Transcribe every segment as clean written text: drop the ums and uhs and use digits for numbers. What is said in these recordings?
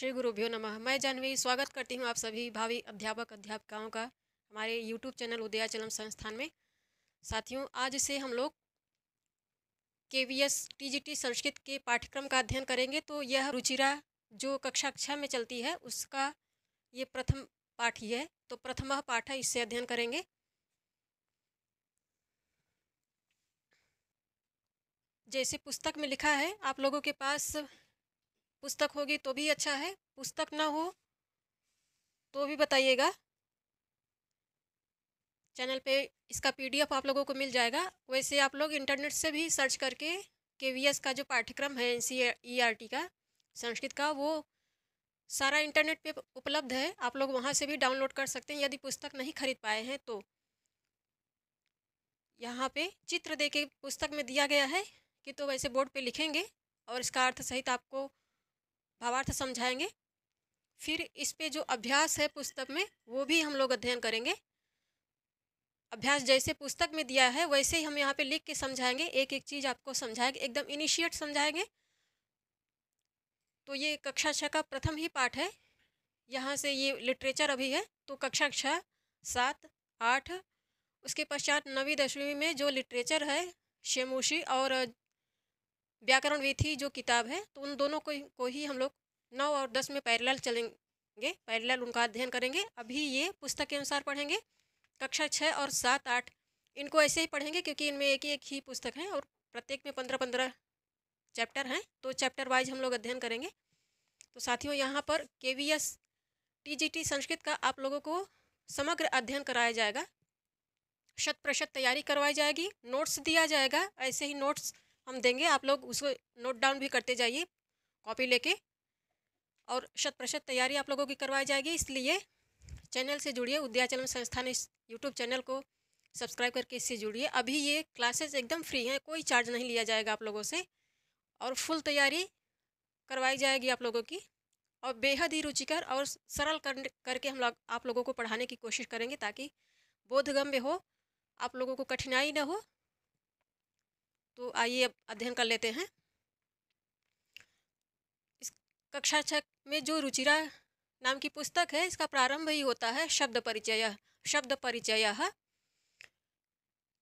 श्री गुरुभ्यो नमः। मैं जानवी स्वागत करती हूँ आप सभी भावी अध्यापक अध्यापिकाओं का हमारे यूट्यूब चैनल उदयाचलम संस्थान में। साथियों, आज से हम लोग केवीएस टीजीटी संस्कृत के पाठ्यक्रम का अध्ययन करेंगे। तो यह रुचिरा जो कक्षा 6 में चलती है उसका ये प्रथम पाठ ही है। तो प्रथम पाठ है, इससे अध्ययन करेंगे। जैसे पुस्तक में लिखा है, आप लोगों के पास पुस्तक होगी तो भी अच्छा है, पुस्तक ना हो तो भी बताइएगा। चैनल पे इसका पीडीएफ आप लोगों को मिल जाएगा। वैसे आप लोग इंटरनेट से भी सर्च करके केवीएस का जो पाठ्यक्रम है एनसीईआरटी का संस्कृत का, वो सारा इंटरनेट पे उपलब्ध है। आप लोग वहाँ से भी डाउनलोड कर सकते हैं यदि पुस्तक नहीं खरीद पाए हैं तो। यहाँ पे चित्र दे के पुस्तक में दिया गया है कि तो वैसे बोर्ड पे लिखेंगे और इसका अर्थ सहित आपको भावार्थ समझाएंगे। फिर इस पे जो अभ्यास है पुस्तक में वो भी हम लोग अध्ययन करेंगे। अभ्यास जैसे पुस्तक में दिया है वैसे ही हम यहाँ पे लिख के समझाएंगे, एक एक चीज़ आपको समझाएंगे, एकदम इनिशिएट समझाएंगे। तो ये कक्षा 6 का प्रथम ही पाठ है। यहाँ से ये लिटरेचर अभी है, तो कक्षा 6, 7, 8, उसके पश्चात 9वीं 10वीं में जो लिटरेचर है शेमोशी और व्याकरण विधि जो किताब है, तो उन दोनों को ही हम लोग 9 और 10 में पैरेलल चलेंगे, पैरेलल उनका अध्ययन करेंगे। अभी ये पुस्तक के अनुसार पढ़ेंगे। कक्षा 6 और 7, 8 इनको ऐसे ही पढ़ेंगे क्योंकि इनमें एक ही पुस्तक है और प्रत्येक में 15-15 चैप्टर हैं, तो चैप्टर वाइज हम लोग अध्ययन करेंगे। तो साथियों, यहाँ पर केवीएस टीजीटी संस्कृत का आप लोगों को समग्र अध्ययन कराया जाएगा, 100% तैयारी करवाई जाएगी, नोट्स दिया जाएगा। ऐसे ही नोट्स हम देंगे, आप लोग उसको नोट डाउन भी करते जाइए कॉपी लेके, और 100% तैयारी आप लोगों की करवाई जाएगी। इसलिए चैनल से जुड़िए, उदयाचलम संस्थान इस यूट्यूब चैनल को सब्सक्राइब करके इससे जुड़िए। अभी ये क्लासेस एकदम फ्री हैं, कोई चार्ज नहीं लिया जाएगा आप लोगों से, और फुल तैयारी करवाई जाएगी आप लोगों की, और बेहद ही रुचिकर और सरल करके हम लोग आप लोगों को पढ़ाने की कोशिश करेंगे ताकि बोधगम्य हो, आप लोगों को कठिनाई न हो। तो आइए अब अध्ययन कर लेते हैं। इस कक्षा 6 में जो रुचिरा नाम की पुस्तक है, इसका प्रारंभ ही होता है शब्द परिचय। शब्द परिचय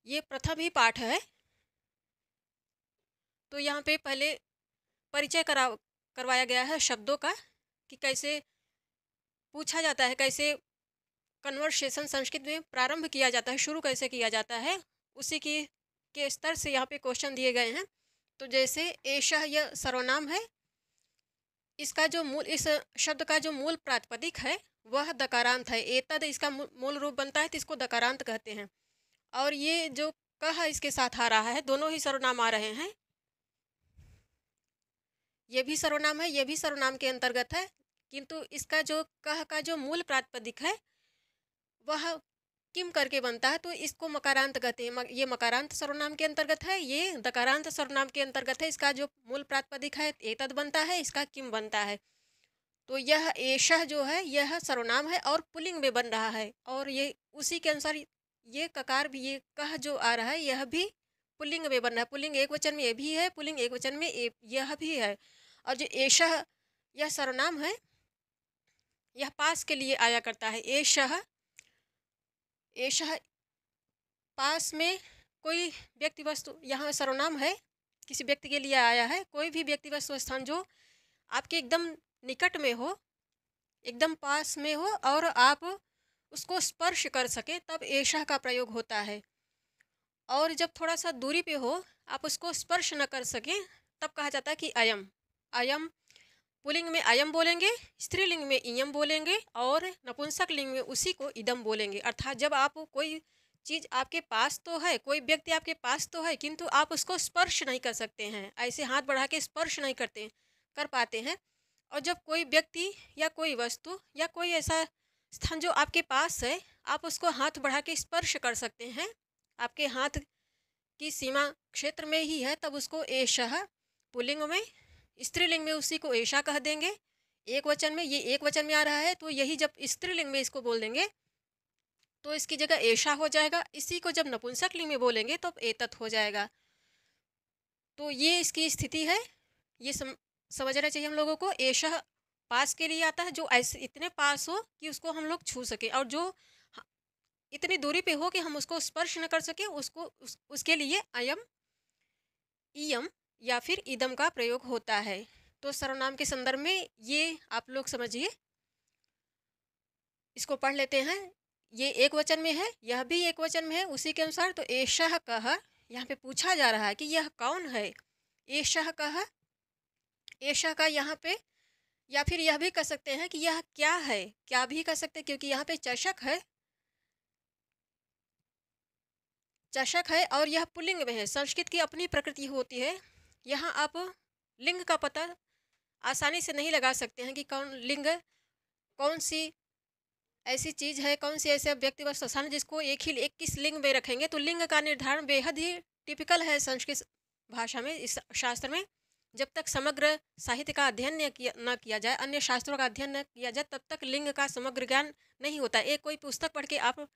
ये प्रथम ही पाठ है। तो यहाँ पे पहले परिचय करवाया गया है शब्दों का, कि कैसे पूछा जाता है, कैसे कन्वर्सेशन संस्कृत में प्रारंभ किया जाता है, शुरू कैसे किया जाता है, उसी की के स्तर से यहाँ पे क्वेश्चन दिए गए हैं। तो जैसे एषः, यह सर्वनाम है, इसका जो मूल, इस शब्द का जो मूल प्रातिपदिक है वह दकारांत है। एतद इसका मूल रूप बनता है, तो इसको दकारांत कहते हैं। और ये जो कह इसके साथ आ रहा है, दोनों ही सर्वनाम आ रहे हैं। ये भी सर्वनाम है, ये भी सर्वनाम के अंतर्गत है, किंतु इसका जो कह का जो मूल प्रातिपदिक है वह किम करके बनता है, तो इसको मकारांत कहते हैं। ये मकारांत सर्वनाम के अंतर्गत है, ये दकारांत सर्वनाम के अंतर्गत है। इसका जो मूल प्रातिपदिक है एतद बनता है, इसका किम बनता है। तो यह एषः जो है यह सर्वनाम है और पुल्लिंग में बन रहा है, और ये उसी के अनुसार ये ककार भी, ये कह जो आ रहा है यह भी पुल्लिंग में बन रहा है। पुल्लिंग एक वचन में ये भी है, पुल्लिंग एक वचन में यह भी है। और जो एषः यह सर्वनाम है, यह पास के लिए आया करता है। एषः, एषः पास में कोई व्यक्ति वस्तु, यहाँ सर्वनाम है, किसी व्यक्ति के लिए आया है। कोई भी व्यक्ति वस्तु स्थान जो आपके एकदम निकट में हो, एकदम पास में हो, और आप उसको स्पर्श कर सके, तब एषः का प्रयोग होता है। और जब थोड़ा सा दूरी पे हो, आप उसको स्पर्श न कर सकें, तब कहा जाता है कि अयम। अयम पुल्लिंग में अयम बोलेंगे, स्त्रीलिंग में इयम बोलेंगे, और नपुंसक लिंग में उसी को इदम बोलेंगे। अर्थात जब आप कोई चीज़ आपके पास तो है, कोई व्यक्ति आपके पास तो है, किंतु आप उसको स्पर्श नहीं कर सकते हैं, ऐसे हाथ बढ़ा के स्पर्श नहीं कर पाते हैं। और जब कोई व्यक्ति या कोई वस्तु या कोई ऐसा स्थान जो आपके पास है, आप उसको हाथ बढ़ा के स्पर्श कर सकते हैं, आपके हाथ की सीमा क्षेत्र में ही है, तब उसको एषः पुल्लिंग में, स्त्रीलिंग में उसी को एषा कह देंगे। एक वचन में, ये एक वचन में आ रहा है, तो यही जब स्त्रीलिंग में इसको बोल देंगे तो इसकी जगह एषा हो जाएगा। इसी को जब नपुंसक लिंग में बोलेंगे तो एतत् हो जाएगा। तो ये इसकी स्थिति है, ये समझना चाहिए हम लोगों को। एषः पास के लिए आता है, जो ऐसे इतने पास हो कि उसको हम लोग छू सके, और जो इतनी दूरी पे हो कि हम उसको स्पर्श न कर सके, उसके लिए अयम, इयम या फिर इदम का प्रयोग होता है। तो सर्वनाम के संदर्भ में ये आप लोग समझिए। इसको पढ़ लेते हैं। ये एक वचन में है, यह भी एक वचन में है उसी के अनुसार। तो एषः कः, यहाँ पे पूछा जा रहा है कि यह कौन है। एषः कः, एषः का यहाँ पे, या फिर यह भी कह सकते हैं कि यह क्या है, क्या भी कह सकते हैं, क्योंकि यहाँ पे चषक है, चषक है और यह पुल्लिंग में है। संस्कृत की अपनी प्रकृति होती है, यहाँ आप लिंग का पता आसानी से नहीं लगा सकते हैं कि कौन लिंग, कौन सी ऐसी चीज़ है, कौन सी ऐसे व्यक्ति व स्थान जिसको एक किस लिंग में रखेंगे। तो लिंग का निर्धारण बेहद ही टिपिकल है संस्कृत भाषा में, इस शास्त्र में। जब तक समग्र साहित्य का अध्ययन न किया जाए, अन्य शास्त्रों का अध्ययन न किया जाए, तब तक लिंग का समग्र ज्ञान नहीं होता। एक कोई पुस्तक पढ़ के आप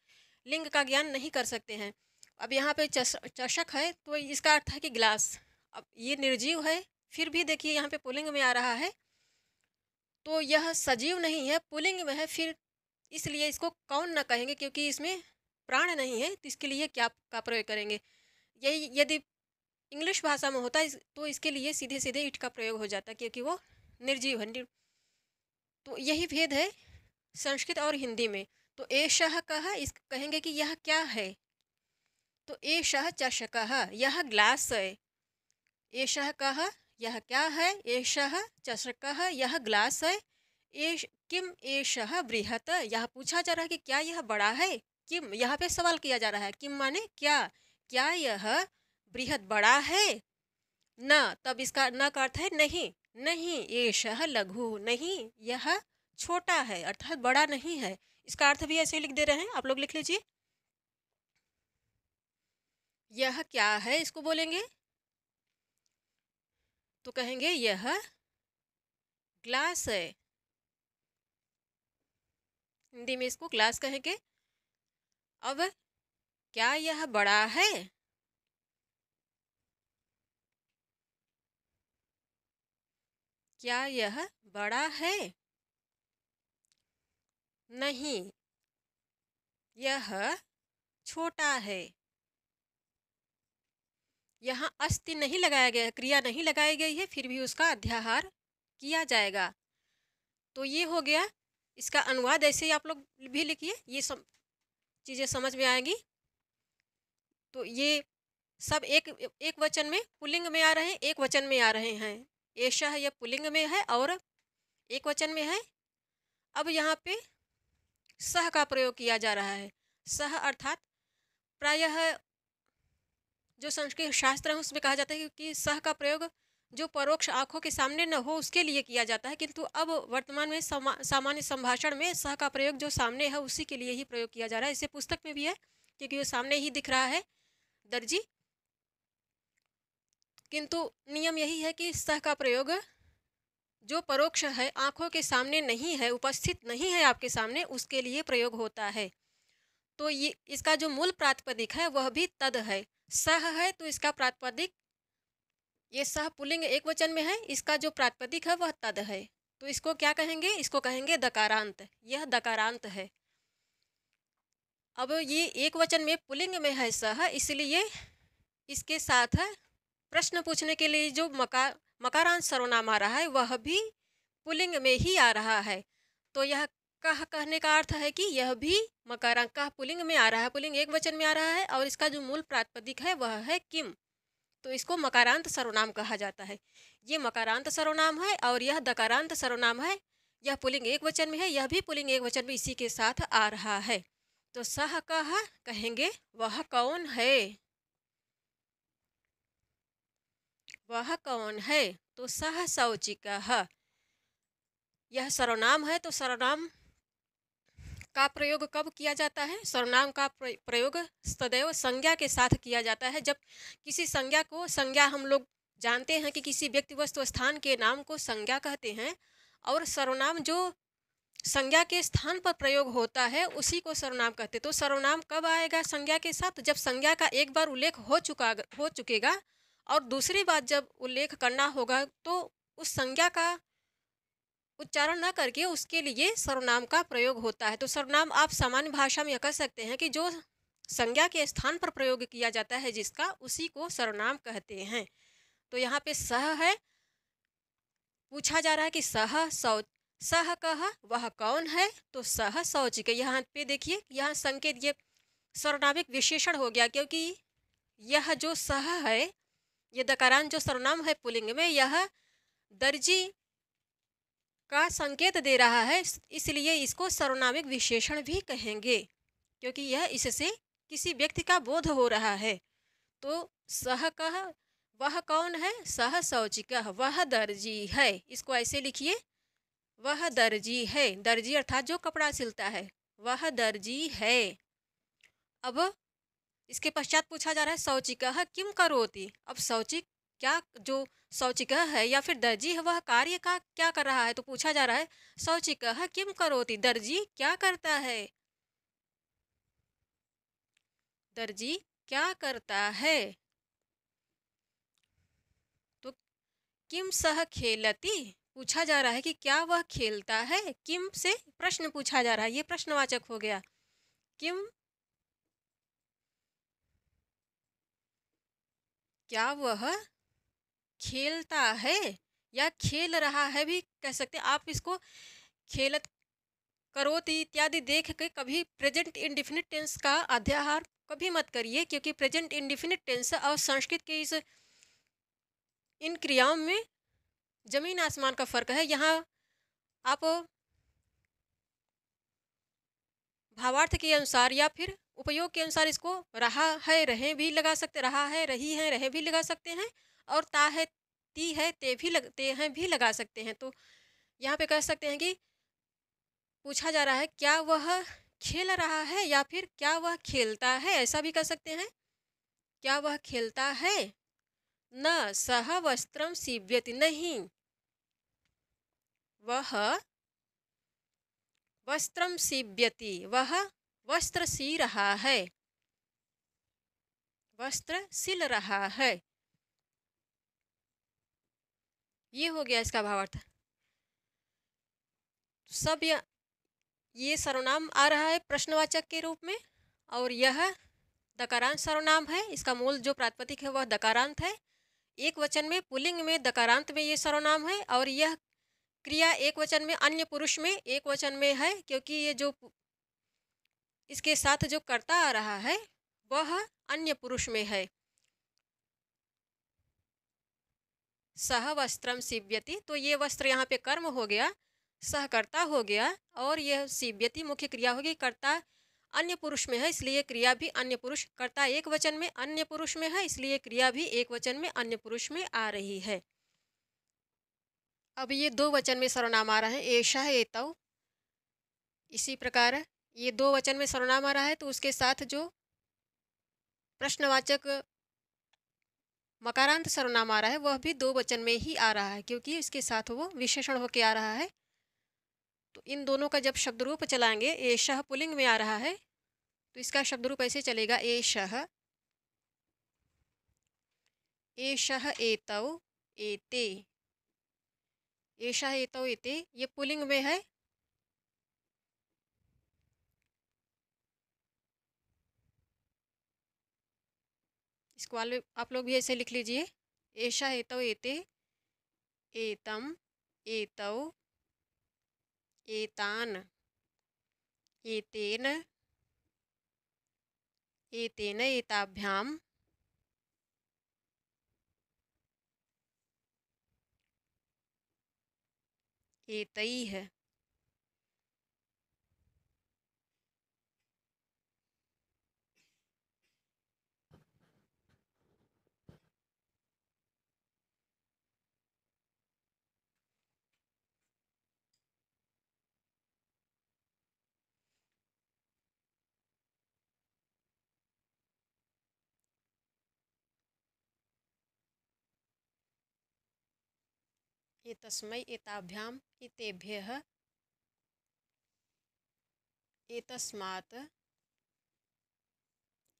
लिंग का ज्ञान नहीं कर सकते हैं। अब यहाँ पे चषक है तो इसका अर्थ है कि गिलास। अब ये निर्जीव है, फिर भी देखिए यहाँ पे पुल्लिंग में आ रहा है, तो यह सजीव नहीं है, पुल्लिंग में है, फिर इसलिए इसको कौन न कहेंगे, क्योंकि इसमें प्राण नहीं है, तो इसके लिए क्या का प्रयोग करेंगे। यही यदि इंग्लिश भाषा में होता तो इसके लिए सीधे सीधे इट का प्रयोग हो जाता, क्योंकि वो निर्जीव है। तो यही भेद है संस्कृत और हिंदी में। तो एषः कः, इस कहेंगे कि यह क्या है। तो एषः चषकः, यह ग्लास है। एषः कः, यह क्या है। एषः चषकः, यह ग्लास है। किम एषः बृहत्, यह पूछा जा रहा है कि क्या यह बड़ा है। किम, यहाँ पे सवाल किया जा रहा है। किम माने क्या, क्या यह बृहत् बड़ा है। न, तब इसका न का अर्थ है नहीं, नहीं। एषः लघु, नहीं यह छोटा है, अर्थात बड़ा नहीं है। इसका अर्थ भी ऐसे लिख दे रहे हैं, आप लोग लिख लीजिए। यह क्या है, इसको बोलेंगे तो कहेंगे यह ग्लास है। हिंदी में इसको ग्लास कहेंगे। अब क्या यह बड़ा है। क्या यह बड़ा है। नहीं, यह छोटा है। यहाँ अस्ति नहीं लगाया गया है, क्रिया नहीं लगाई गई है, फिर भी उसका अध्याहार किया जाएगा। तो ये हो गया इसका अनुवाद। ऐसे ही आप लोग भी लिखिए, ये सब चीज़ें समझ में आएंगी। तो ये सब एक वचन में पुल्लिंग में आ रहे हैं, एक वचन में आ रहे हैं। एषः यह पुल्लिंग में है और एक वचन में है। अब यहाँ पे सह का प्रयोग किया जा रहा है। सह अर्थात प्रायः जो संस्कृत शास्त्र है उसमें कहा जाता है कि सह का प्रयोग जो परोक्ष आंखों के सामने न हो उसके लिए किया जाता है, किंतु अब वर्तमान में सामान्य संभाषण में सह का प्रयोग जो सामने है उसी के लिए ही प्रयोग किया जा रहा है। इसे पुस्तक में भी है क्योंकि वो सामने ही दिख रहा है दर्जी। किंतु नियम यही है कि सह का प्रयोग जो परोक्ष है, आंखों के सामने नहीं है, उपस्थित नहीं है आपके सामने, उसके लिए प्रयोग होता है। तो ये इसका जो मूल प्रातिपदिक है वह भी तद है। सह है तो इसका प्रातिपदिक, ये सह पुल्लिंग एक वचन में है, इसका जो प्रातिपदिक है वह तद है। तो इसको क्या कहेंगे, इसको कहेंगे दकारांत। यह दकारांत है। अब ये एक वचन में पुल्लिंग में है सह, इसलिए इसके साथ प्रश्न पूछने के लिए जो मकारांत सर्वनाम आ रहा है वह भी पुल्लिंग में ही आ रहा है। तो यह कह कहने का अर्थ है कि यह भी मकारांत, कह पुल्लिंग में आ रहा है, पुल्लिंग एक वचन में आ रहा है, और इसका जो मूल प्रातिपदिक है वह है किम। तो इसको मकारांत सर्वनाम कहा जाता है। ये मकारांत सर्वनाम है और यह दकारांत सर्वनाम है। यह पुल्लिंग एक वचन में है, यह भी पुल्लिंग एक वचन में इसी के साथ आ रहा है। तो सह कह कहेंगे वह कौन है। वह कौन है। तो सह शौचिकः, यह सर्वनाम है। तो सर्वनाम का प्रयोग कब किया जाता है। सर्वनाम का प्रयोग सदैव संज्ञा के साथ किया जाता है। जब किसी संज्ञा को, संज्ञा हम लोग जानते हैं कि किसी व्यक्ति वस्तु स्थान के नाम को संज्ञा कहते हैं, और सर्वनाम जो संज्ञा के स्थान पर प्रयोग होता है उसी को सर्वनाम कहते हैं। तो सर्वनाम कब आएगा संज्ञा के साथ, जब संज्ञा का एक बार उल्लेख हो चुकेगा और दूसरी बार जब उल्लेख करना होगा तो उस संज्ञा का उच्चारण न करके उसके लिए सर्वनाम का प्रयोग होता है। तो सर्वनाम आप सामान्य भाषा में यह कह सकते हैं कि जो संज्ञा के स्थान पर प्रयोग किया जाता है जिसका, उसी को सर्वनाम कहते हैं। तो यहाँ पे सह है, पूछा जा रहा है कि सह कह वह कौन है, तो सह शौचिक। यहाँ पे देखिए, यहाँ संकेत ये सर्वनामिक विशेषण हो गया, क्योंकि यह जो सह है, ये दकारांत जो सर्वनाम है पुल्लिंग में, यह दर्जी का संकेत दे रहा है, इसलिए इसको सर्वनामिक विशेषण भी कहेंगे, क्योंकि यह इससे किसी व्यक्ति का बोध हो रहा है। तो सह कह वह कौन है, सह शौचिकः वह दर्जी है। इसको ऐसे लिखिए, वह दर्जी है। दर्जी अर्थात जो कपड़ा सिलता है, वह दर्जी है। अब इसके पश्चात पूछा जा रहा है शौचिकः किम करोति। अब शौचिक क्या, जो शौचिकः है या फिर दर्जी है, वह कार्य का क्या कर रहा है। तो पूछा जा रहा है शौचिकः किम करोति, दर्जी क्या करता है, दर्जी क्या करता है। तो किम सह खेलति, पूछा जा रहा है कि क्या वह खेलता है। किम से प्रश्न पूछा जा रहा है, ये प्रश्नवाचक हो गया। किम, क्या वह खेलता है या खेल रहा है भी कह सकते हैं आप। इसको खेलत करोति इत्यादि देख के कभी प्रेजेंट इंडिफिनिट टेंस का अध्याहार कभी मत करिए, क्योंकि प्रेजेंट इंडिफिनिट टेंस और संस्कृत के इन क्रियाओं में जमीन आसमान का फर्क है। यहाँ आप भावार्थ के अनुसार या फिर उपयोग के अनुसार इसको रहा है रहे भी लगा सकते, रहा है रही है रहे भी लगा सकते हैं, और ता है ती है ते भी लगते हैं भी लगा सकते हैं। तो यहाँ पे कह सकते हैं कि पूछा जा रहा है क्या वह खेल रहा है या फिर क्या वह खेलता है, ऐसा भी कह सकते हैं। क्या वह खेलता है। न सह वस्त्रम सीव्यति, नहीं वह वस्त्रम सीव्यति, वह वस्त्र सी रहा है, वस्त्र सिल रहा है। ये हो गया इसका भावार्थ। सब ये सर्वनाम आ रहा है प्रश्नवाचक के रूप में, और यह दकारांत सर्वनाम है। इसका मूल जो प्रातिपदिक है वह दकारांत है। एक वचन में पुल्लिंग में दकारांत में ये सर्वनाम है, और यह क्रिया एक वचन में अन्य पुरुष में एक वचन में है, क्योंकि ये जो इसके साथ जो कर्ता आ रहा है वह अन्य पुरुष में है। सह वस्त्रम सीव्यति, तो ये वस्त्र यहाँ पे कर्म हो गया, सहकर्ता हो गया, और यह सीव्यति मुख्य क्रिया होगी। कर्ता अन्य पुरुष में है, इसलिए क्रिया भी अन्य पुरुष, कर्ता एक वचन में अन्य पुरुष में है, इसलिए क्रिया भी एक वचन में अन्य पुरुष में आ रही है। अब ये दो वचन में सर्वनाम आ रहा है, एषा एतौ। इसी प्रकार ये दो वचन में सर्वनाम आ रहा है, तो उसके साथ जो प्रश्नवाचक मकारांत सर्वनाम आ रहा है वह भी दो वचन में ही आ रहा है, क्योंकि इसके साथ वो विशेषण होके आ रहा है। तो इन दोनों का जब शब्द रूप चलाएंगे, एषः पुल्लिंग में आ रहा है, तो इसका शब्द रूप ऐसे चलेगा, एषः, एषः एतौ एते, एषः एतौ एते, ये पुल्लिंग में है। इसको आप लोग भी ऐसे लिख लीजिए, एषः एतौ एते, एतम एतौ एतान एतेन एतेन एताभ्याम एतैः। एतस्मै एताभ्याम एतेभ्यः एतस्मात्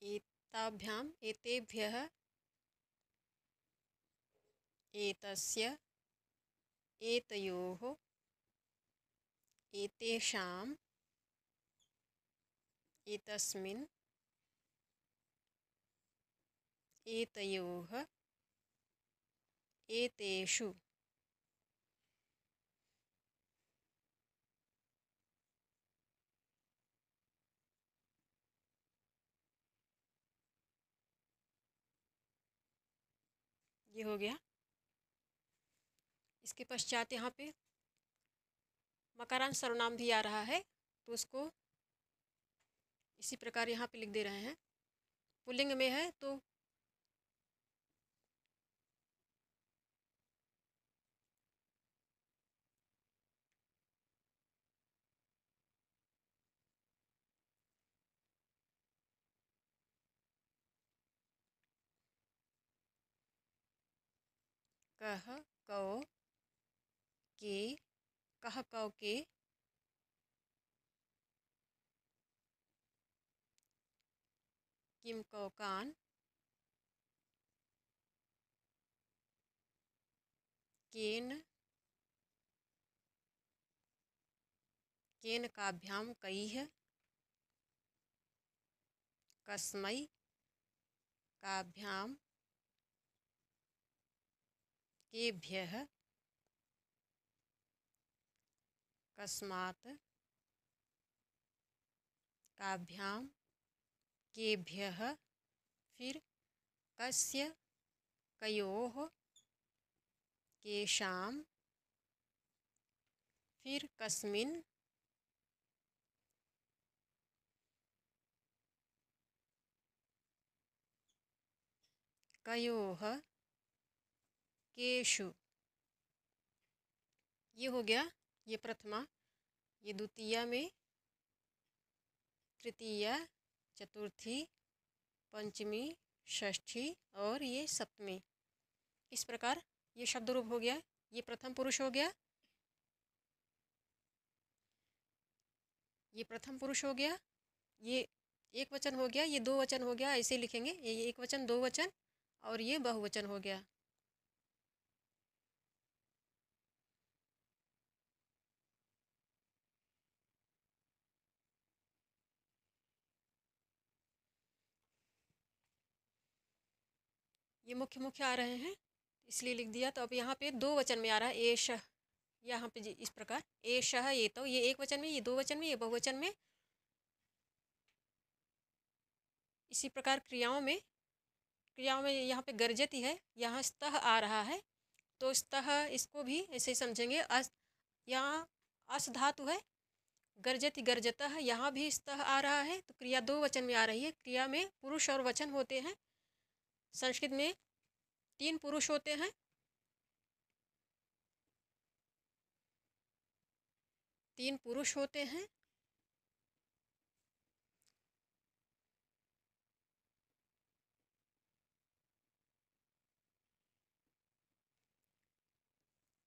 एताभ्याम एतेभ्यः एतस्य एतयोः एतेषाम्, एतस्मिन्, एतयोः, एतेषु। ये हो गया। इसके पश्चात यहाँ पे मकारांत सर्वनाम भी आ रहा है, तो उसको इसी प्रकार यहाँ पे लिख दे रहे हैं। पुल्लिंग में है तो कह, कौ, के, कह कौ के, किम कौ कान, केन, केन काभ्याम कैः, कस्मै, काभ्याम, केभ्यः, कस्मात्, काभ्याम, केभ्यः, फिर कस्य, कयोः, केषां, फिर कस्मिन्, कयोः, केषु। ये हो गया ये प्रथमा। ये द्वितीया में, तृतीया, चतुर्थी, पंचमी, षष्ठी और ये सप्तमी। इस प्रकार ये शब्द रूप हो गया। ये प्रथम पुरुष हो गया, ये प्रथम पुरुष हो गया, ये एक वचन हो गया, ये दो वचन हो गया। ऐसे लिखेंगे, ये एक वचन, दो वचन और ये बहुवचन हो गया। ये मुख्य मुख्य आ रहे हैं इसलिए लिख दिया। तो अब यहाँ पे दो वचन में आ रहा है एष। यहाँ पे इस प्रकार एषः, ये तो ये एक वचन में, ये दो वचन में, ये बहुवचन में। इसी प्रकार क्रियाओं में यहाँ पे गर्जती है, यहाँ स्तः आ रहा है तो स्तः इसको भी ऐसे समझेंगे। यहाँ अस धातु है, गर्जति गर्जतः, यहाँ भी स्तः आ रहा है तो क्रिया दो वचन में आ रही है। क्रिया में पुरुष और वचन होते हैं। संस्कृत में तीन पुरुष होते हैं, तीन पुरुष होते हैं।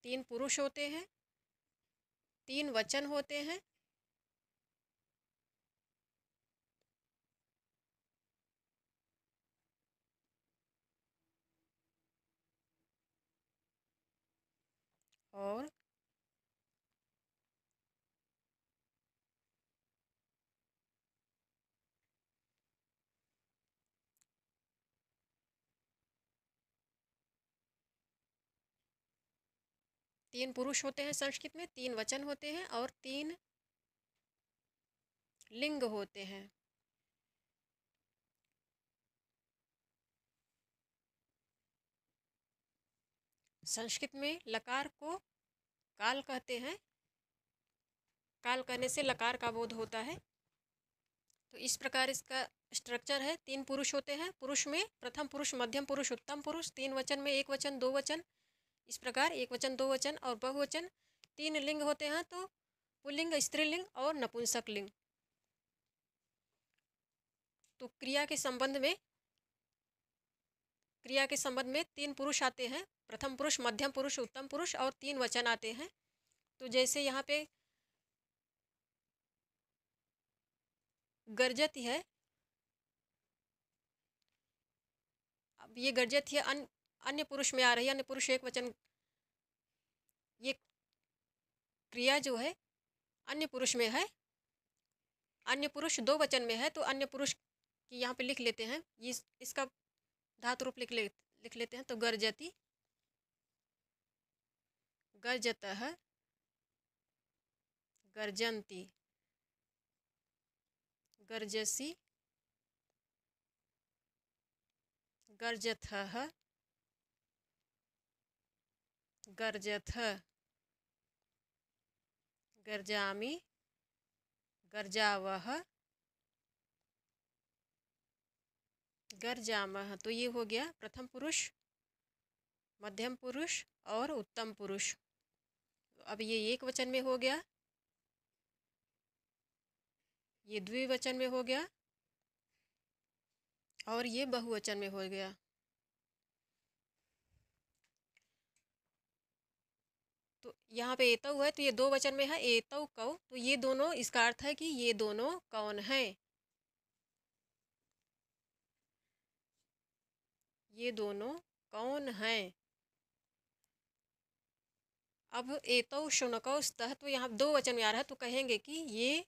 तीन पुरुष होते हैं, तीन वचन होते हैं। और तीन पुरुष होते हैं संस्कृत में, तीन वचन होते हैं और तीन लिंग होते हैं। संस्कृत में लकार को काल कहते हैं। काल कहने से लकार का बोध होता है। तो इस प्रकार इसका स्ट्रक्चर है। तीन पुरुष होते हैं, पुरुष में प्रथम पुरुष, मध्यम पुरुष, उत्तम पुरुष। तीन वचन में एक वचन, दो वचन। इस प्रकार एक वचन, दो वचन और बहुवचन। तीन लिंग होते हैं तो पुल्लिंग, स्त्रीलिंग और नपुंसक लिंग। तो क्रिया के संबंध में तीन पुरुष आते हैं, प्रथम पुरुष, मध्यम पुरुष, उत्तम पुरुष और तीन वचन आते हैं। तो जैसे यहाँ पे गर्जती है, अब ये गर्जत है अन्य पुरुष में आ रही है, अन्य पुरुष एक वचन। ये क्रिया जो है अन्य पुरुष में है, अन्य पुरुष दो वचन में है, तो अन्य पुरुष की यहाँ पे लिख लेते हैं, ये इसका धातु रूप लिख लेते हैं। तो गर्जति, गर्जतः, गर्जन्ति, गर्जसि, गर्जथः, गर्जथ, गर्जामि, गर्जावः, गर्जामः। तो ये हो गया प्रथम पुरुष, मध्यम पुरुष और उत्तम पुरुष। अब ये एक वचन में हो गया, ये द्विवचन में हो गया और ये बहुवचन में हो गया। तो यहाँ पे एतौ है तो ये दो वचन में है, एतौ कौ, तो ये दोनों, इसका अर्थ है कि ये दोनों कौन हैं, ये दोनों कौन हैं। अब एतौ शुनकौ स्तः, तो यहाँ दो वचन में आ रहा है, तो कहेंगे कि ये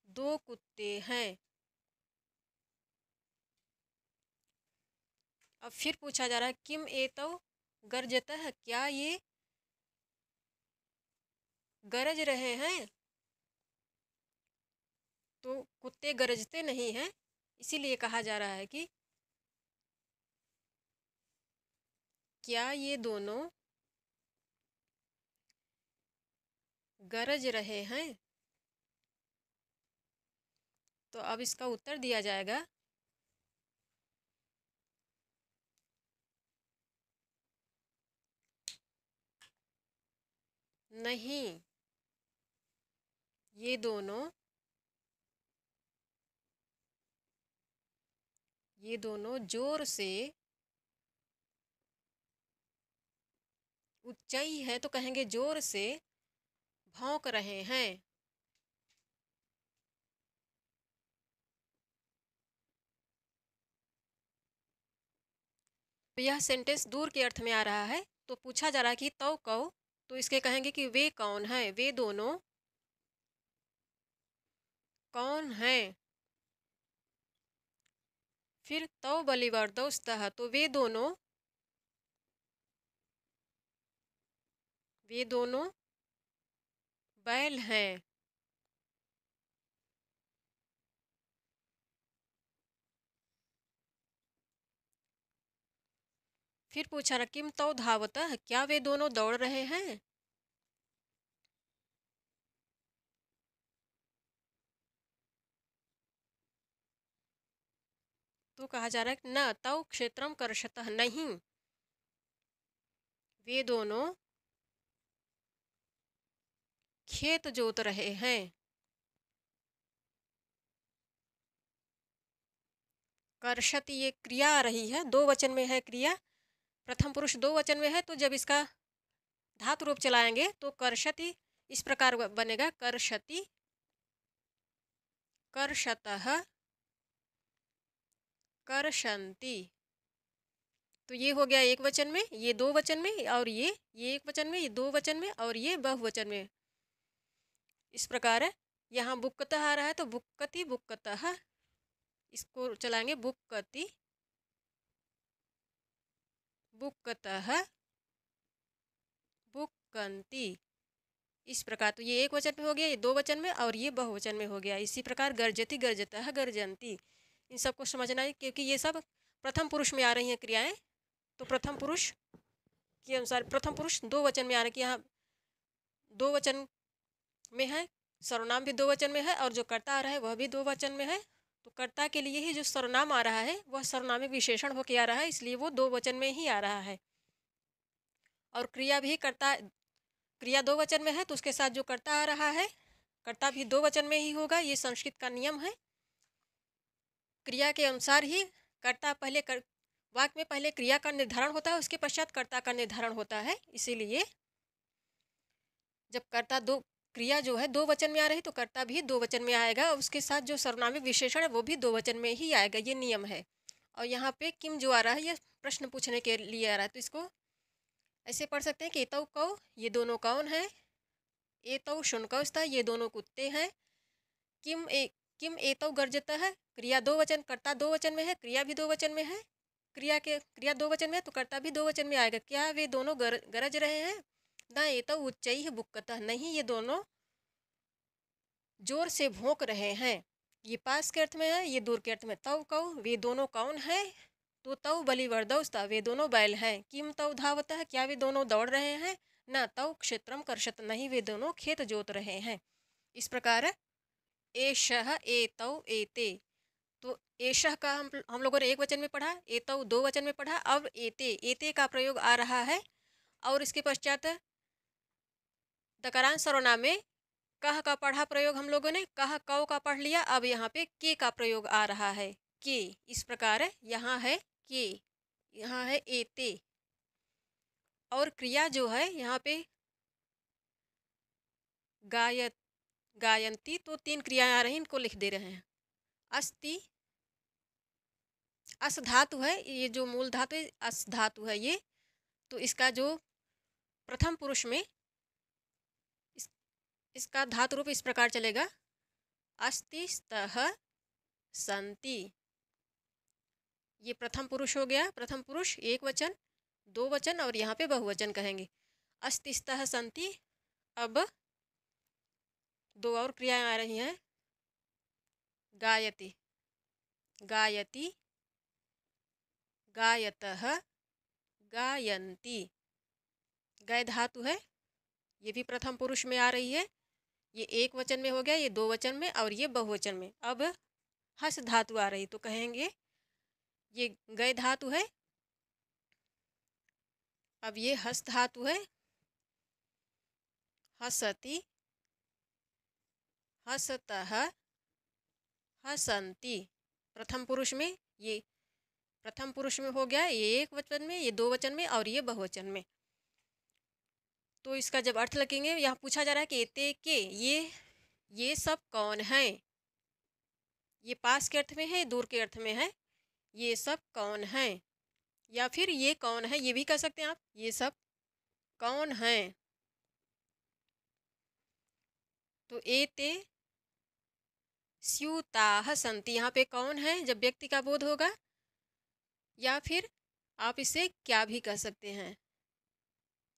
दो कुत्ते हैं। अब फिर पूछा जा रहा है किम एतौ गर्जतः, क्या ये गरज रहे हैं। तो कुत्ते गरजते नहीं हैं, इसीलिए कहा जा रहा है कि क्या ये दोनों गरज रहे हैं। तो अब इसका उत्तर दिया जाएगा नहीं, ये दोनों जोर से, ऊंचाई है तो कहेंगे जोर से भौंक रहे हैं। तो यह सेंटेंस दूर के अर्थ में आ रहा है। तो पूछा जा रहा है कि तौ कौ, तो इसके कहेंगे कि वे कौन हैं, वे दोनों कौन हैं। फिर तौ बलिवर्दौ स्तः, तो वे दोनों बैल हैं। फिर पूछा रहा किम तौ धावतः, क्या वे दोनों दौड़ रहे हैं। तो कहा जा रहा है न तौ क्षेत्रम कर्षतः, नहीं वे दोनों खेत जोत रहे हैं। कर्षति ये क्रिया आ रही है, दो वचन में है क्रिया, प्रथम पुरुष दो वचन में है, तो जब इसका धातु रूप चलाएंगे तो कर्षति इस प्रकार बनेगा, कर्षति, कर्षतः, कर्षन्ति। तो ये हो गया एक वचन में, ये दो वचन में, और ये एक वचन में, ये दो वचन में, और ये बहुवचन में। इस प्रकार है। यहाँ बुक्कतः आ रहा है तो बुक्कति, बुक्कतः, इसको चलाएंगे बुक्कति, बुक्कतः, बुक्कन्ति। इस प्रकार तो ये एक वचन में हो गया, ये दो वचन में, और ये बहुवचन में हो गया। इसी प्रकार गर्जति, गर्जतः, गर्जन्ति, इन सबको समझना है, क्योंकि ये सब प्रथम पुरुष में आ रही हैं क्रियाएं। तो प्रथम पुरुष के अनुसार प्रथम पुरुष दो वचन में आ रहे कि यहाँ दो वचन में है, सर्वनाम भी दो वचन में है, और जो कर्ता आ रहा है वह भी दो वचन में है। तो कर्ता के लिए ही जो सर्वनाम आ रहा है वह सर्वनामिक विशेषण होके आ रहा है, इसलिए वो दो वचन में ही आ रहा है। और क्रिया भी क्रिया दो वचन में है, तो उसके साथ जो कर्ता आ रहा है कर्ता भी दो वचन में ही होगा। ये संस्कृत का नियम है। क्रिया के अनुसार ही कर्ता पहले वाक्य में पहले क्रिया का निर्धारण होता है, उसके पश्चात कर्ता का निर्धारण होता है। इसीलिए जब कर्ता क्रिया जो है दो वचन में आ रही तो कर्ता भी दो वचन में आएगा, और उसके साथ जो सर्वनामिक विशेषण है वो भी दो वचन में ही आएगा। ये नियम है। और यहाँ पे किम जो आ रहा है ये प्रश्न पूछने के लिए आ रहा है, तो इसको ऐसे पढ़ सकते हैं कि एतौ कौ, ये दोनों कौन है। एतौ शुनकौस्ता, ये दोनों कुत्ते हैं। किम एतौ गर्जता है, क्रिया दो वचन, कर्ता दो वचन में है, क्रिया भी दो वचन में है। क्रिया दो वचन में है तो कर्ता भी दो वचन में आएगा। क्या वे दोनों गरज रहे हैं। न एतौ उच्चैः बुक्कतः, नहीं ये दोनों जोर से भौंक रहे हैं। ये पास के अर्थ में है, ये दूर के अर्थ में। तौ कौ, वे दोनों कौन है। तो तौ बलिवर्दौस्ता, वे दोनों बैल हैं। किम तौ धावतः, क्या वे दोनों दौड़ रहे हैं। न तौ क्षेत्रम कर्षत, नहीं वे दोनों खेत जोत रहे हैं। इस प्रकार एषः एतौ एते, तो एषः का हम लोगों ने एक वचन में पढ़ा, एतौ दो वचन में पढ़ा। अब एते का प्रयोग आ रहा है और इसके पश्चात दकारांश सर्वनाम में कह का पढ़ा प्रयोग हम लोगों ने, कह कौ का पढ़ लिया। अब यहाँ पे के का प्रयोग आ रहा है, के। इस प्रकार यहाँ है के, यहाँ है एते। और क्रिया जो है यहाँ पे गायंती, तो तीन क्रियाएं आ रही, इनको लिख दे रहे हैं। अस्ति, अस धातु है, ये जो मूल धातु है अस धातु है ये। तो इसका जो प्रथम पुरुष में इसका धातु रूप इस प्रकार चलेगा, अस्ति स्तः सन्ति। ये प्रथम पुरुष हो गया। प्रथम पुरुष एक वचन, दो वचन और यहाँ पे बहुवचन कहेंगे। अस्ति स्तः सन्ति। अब दो और क्रियाएं आ रही हैं, गायति, गायति, गायतः, गायन्ति। गय धातु है, ये भी प्रथम पुरुष में आ रही है। ये एक वचन में हो गया, ये दो वचन में और ये बहुवचन में। अब हस धातु आ रही, तो कहेंगे ये गय धातु है। अब ये हस धातु है, हसति, हसतः, हसन्ति। प्रथम पुरुष में, ये प्रथम पुरुष में हो गया, ये एक वचन में, ये दो वचन में और ये बहुवचन में। तो इसका जब अर्थ लगेंगे, यहाँ पूछा जा रहा है कि एते के, ये सब कौन हैं। ये पास के अर्थ में है, दूर के अर्थ में है। ये सब कौन हैं, या फिर ये कौन है, ये भी कह सकते हैं आप। ये सब कौन हैं। तो एते स्यूताः सन्ति, यहाँ पे कौन है जब व्यक्ति का बोध होगा, या फिर आप इसे क्या भी कह सकते हैं।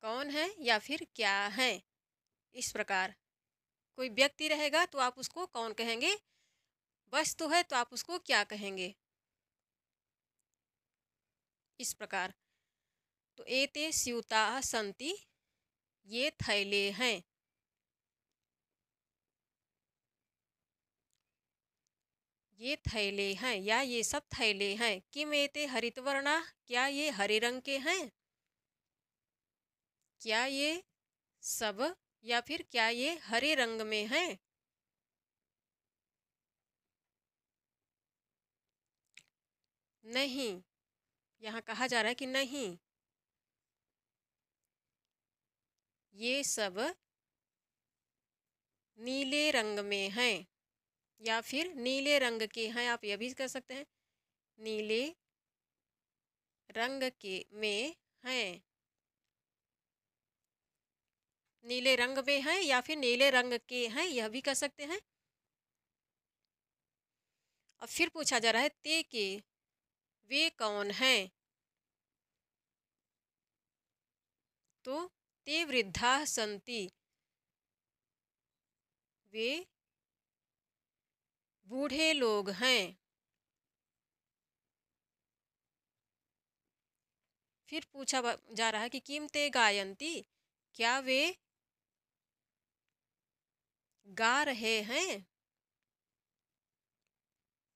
कौन है या फिर क्या है। इस प्रकार कोई व्यक्ति रहेगा तो आप उसको कौन कहेंगे, वस्तु है तो आप उसको क्या कहेंगे। इस प्रकार तो एते स्यूताः सन्ति, ये थैले हैं। ये थैले हैं या ये सब थैले हैं। किम एते हरितवर्णा, क्या ये हरे रंग के हैं। क्या ये सब या फिर क्या ये हरे रंग में हैं। नहीं, यहाँ कहा जा रहा है कि नहीं, ये सब नीले रंग में हैं, या फिर नीले रंग के हैं। आप यह भी कह सकते हैं, नीले रंग के में हैं। नीले रंग में हैं या फिर नीले रंग के हैं, यह भी कह सकते हैं। अब फिर पूछा जा रहा है ते के, वे कौन हैं। तो ते वृद्धाः सन्ति, वे बूढ़े लोग हैं। फिर पूछा जा रहा है कि किम ते गायन्ति, क्या वे गा रहे हैं।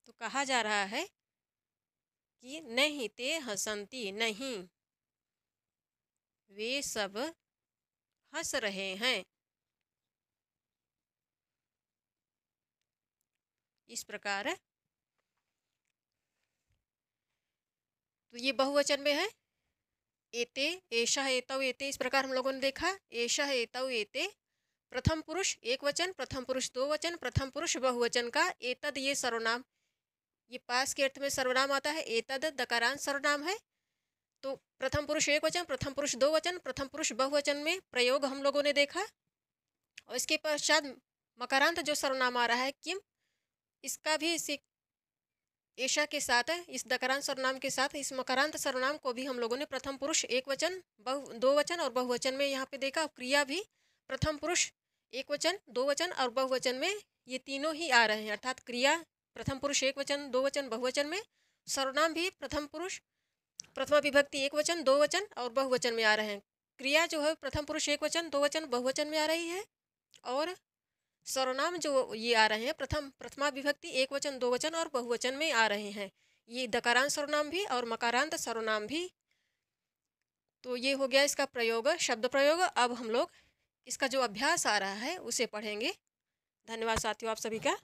तो कहा जा रहा है कि नहीं, ते हसन्ति, नहीं वे सब हंस रहे हैं। इस प्रकार तो ये बहुवचन में है, एते, एषः एतौ एते। इस प्रकार हम लोगों ने देखा, एषः एतौ एते प्रथम पुरुष एक वचन, प्रथम पुरुष दो वचन, प्रथम पुरुष बहुवचन का एतद ये सर्वनाम ये पास के अर्थ में सर्वनाम आता है, एतद दकारांत सर्वनाम है। तो प्रथम पुरुष एक वचन, प्रथम पुरुष दो वचन, प्रथम पुरुष बहुवचन में प्रयोग हम लोगों ने देखा। और इसके पश्चात मकारांत जो सर्वनाम आ रहा है किम, इसका भी इसी ऐशा के साथ है, इस दकारांत सर्वनाम के साथ इस मकारांत सर्वनाम को भी हम लोगों ने प्रथम पुरुष एक वचन, दो वचन और बहुवचन में यहाँ पे देखा। क्रिया भी प्रथम पुरुष एक वचन, दो वचन और बहुवचन में ये तीनों ही आ रहे हैं, अर्थात क्रिया प्रथम पुरुष एक वचन, दो वचन, बहुवचन में, सर्वनाम भी प्रथम पुरुष प्रथमा विभक्ति एक वचन, दो वचन और बहुवचन में आ रहे हैं। क्रिया जो है प्रथम पुरुष एक वचन, दो वचन, बहुवचन में आ रही है। और सर्वनाम जो ये आ रहे हैं प्रथमा विभक्ति एक वचन, दो वचन और बहुवचन में आ रहे हैं। ये दकारांत सर्वनाम भी और मकारांत सर्वनाम भी। तो ये हो गया इसका प्रयोग, शब्द प्रयोग। अब हम लोग इसका जो अभ्यास आ रहा है उसे पढ़ेंगे। धन्यवाद साथियों आप सभी का।